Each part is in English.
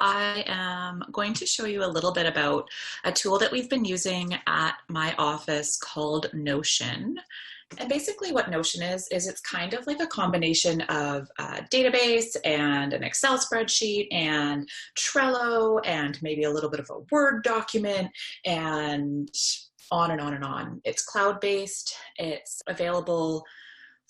I am going to show you a little bit about a tool that we've been using at my office called Notion. And basically what Notion is it's kind of like a combination of a database and an Excel spreadsheet and Trello and maybe a little bit of a Word document and on and on and on. It's cloud-based, it's available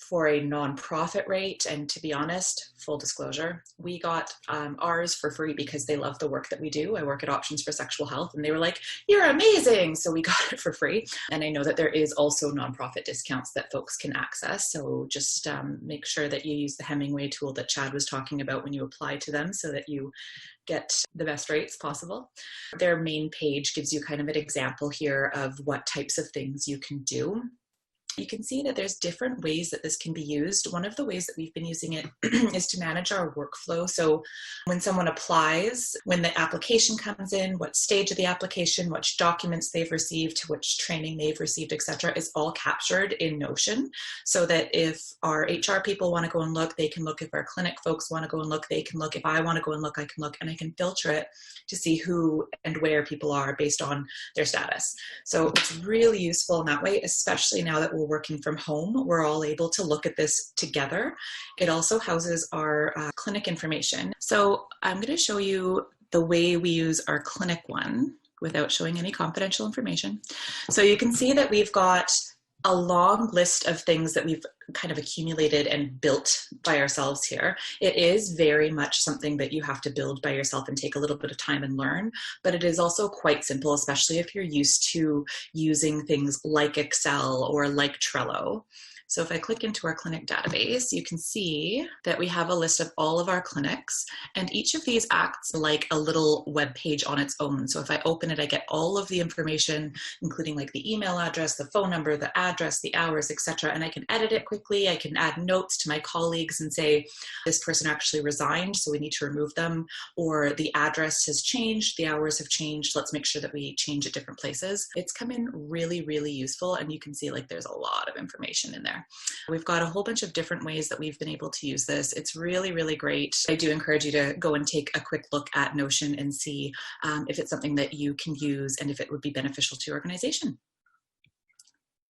for a nonprofit rate, and to be honest, full disclosure, we got ours for free because they love the work that we do. I work at Options for Sexual Health, and they were like, "You're amazing!" So we got it for free. And I know that there is also nonprofit discounts that folks can access. So just make sure that you use the Hemingway tool that Chad was talking about when you apply to them, so that you get the best rates possible. Their main page gives you kind of an example here of what types of things you can do. You can see that there's different ways that this can be used. One of the ways that we've been using it is to manage our workflow. So when someone applies, when the application comes in, what stage of the application, which documents they've received, which training they've received, etc., is all captured in Notion, so that if our HR people want to go and look, they can look. If our clinic folks want to go and look, they can look. If I want to go and look, I can look, and I can filter it to see who and where people are based on their status. So it's really useful in that way, especially now that we're working from home. We're all able to look at this together. It also houses our clinic information. So I'm going to show you the way we use our clinic one without showing any confidential information. So you can see that we've got a long list of things that we've kind of accumulated and built by ourselves here. It is very much something that you have to build by yourself and take a little bit of time and learn, but it is also quite simple, especially if you're used to using things like Excel or like Trello. So if I click into our clinic database, you can see that we have a list of all of our clinics, and each of these acts like a little web page on its own. So if I open it, I get all of the information, including like the email address, the phone number, the address, the hours, etc. And I can edit it quickly. I can add notes to my colleagues and say, this person actually resigned, so we need to remove them, or the address has changed, the hours have changed, let's make sure that we change at different places. It's come in really, really useful, and you can see like there's a lot of information in there. We've got a whole bunch of different ways that we've been able to use this. It's really, really great. I do encourage you to go and take a quick look at Notion and see if it's something that you can use and if it would be beneficial to your organization.